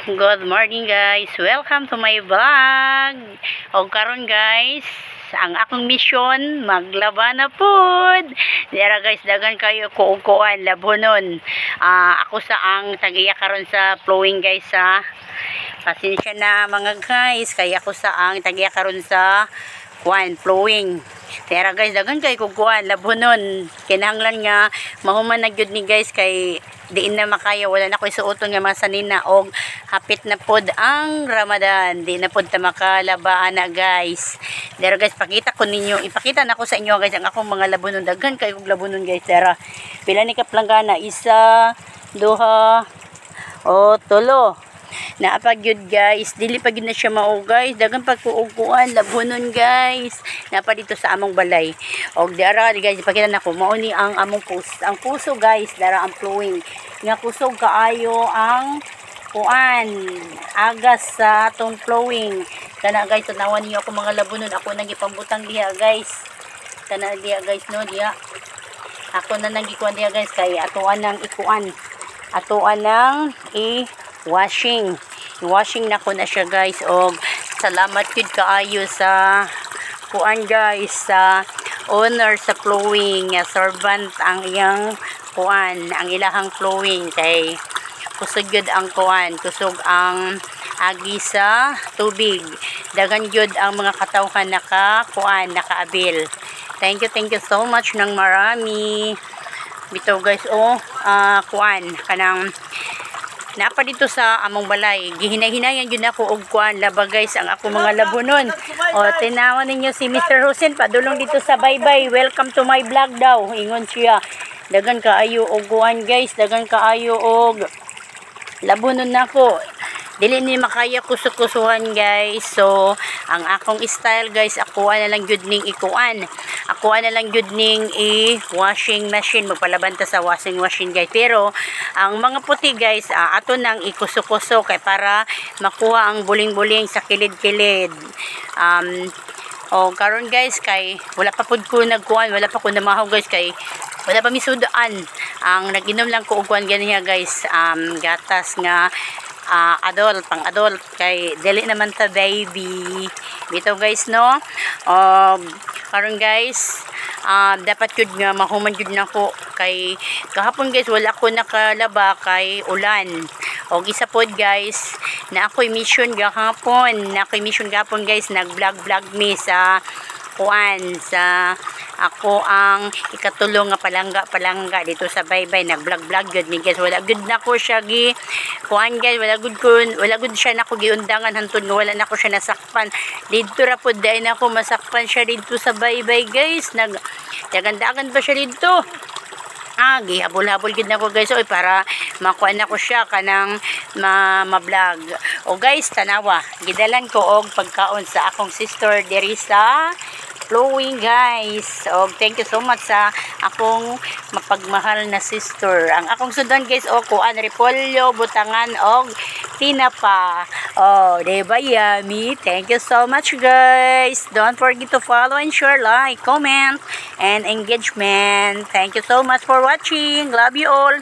Good morning guys. Welcome to my vlog. O karon guys, ang akong mission maglaba na pud. Dira guys, dagan kayo kuukuan labonon. Ako sa ang tagiya karon sa flowing guys sa. Pasensya na mga guys, kaya ako sa ang tagiya karon sa flowing. Dira guys, dagan kayo kukuan labonon. Kinahanglan nga mahuman na gyud ni guys kay diin na makaya, wala na ko isuoton nga mga sanina og hapit na pod ang Ramadan, di na pod ta makalabaan na guys. Dera guys, pakita ko ninyo, ipakita na ko sa inyo guys ang akong mga labunon, daghan kayo og labunon guys. Dera pila ni kaplanggana, isa, duha, o tulo na apagyud guys, dili pa gyud na siya mao guys, dagan pagkuuguan labunon guys napa dito sa among balay. Og dara guys, ipakita na ko mao ni ang among ang puso guys, dara ang flowing nga kusog kaayo ang kuan agas sa atong flowing. Kana guys, tanawan niyo ako mga labunon, ako nang ipambutang diha guys, kana diha guys no, diha ako na nang gikuan diha guys kay atuan nang ikuan, atuan nang washing na ko na siya guys. Og salamat yun kaayo sa kuan guys, sa owner sa flowing, servant ang iyang kuan, ang ilahang flowing kay kusog yun ang kuan, kusog ang agi sa tubig, dagan yun ang mga katawhan naka kuan, nakaabil. Thank you so much ng marami bitaw guys. Kuan kanang napa dito sa among balay, gihinay-hinayan yun ako og kuan laba guys ang ako mga labunon. Tinawan ninyo si Mr. Hussein padulong dito sa baybay, welcome to my vlog daw, ingon siya. Dagan kaayo og kuan guys, dagan kaayo og labunon nako, dili ni makaya kusuk-kusuhan guys. So ang akong style guys, ako na lang gyud ning ikuan, ako na lang gyud ning washing machine, magpalabanta sa washing machine guys. Pero ang mga puti guys, ato nang ikusuk-kusok kay para makuha ang buling-buling sa kilid-kilid. Karon guys kay wala pa pud ko nagkuan, wala pa ko namahaw guys kay wala pa misudaan. Ang naginom lang ko og kuan ganiya guys, gatas nga adult, pang adult kay dili naman ta baby bitaw guys no. Karon guys, dapat jud nga mahuman jud nako kay kahapon guys wala ko nakalaba kay ulan. Og isa pod guys na ako'y mission gahapon, guys, nag-vlog mi sa kuan, sa ako ang ikatulong nga palangga dito sa baybay, nag-vlog gud mi guys. Wala gud nako siya gi kuan guys, wala gud siya nako giundangan hantod nga wala nako siya nasakpan dito ra pod, dai nako masakpan siya dito sa baybay guys. Dagan-dagan pa siya dito. Gihabol-habol gid nako guys para makuha na ko siya kanang ma-vlog. O guys, tanawa gidalan ko og pagkaon sa akong sister diri sa flowing guys. Thank you so much sa akong mapagmahal na sister. Ang akong sudan guys kuan, repolyo, butangan og tinapa. Diba yummy? Thank you so much guys. Don't forget to follow and share, like, comment, and engagement. Thank you so much for watching. Love you all.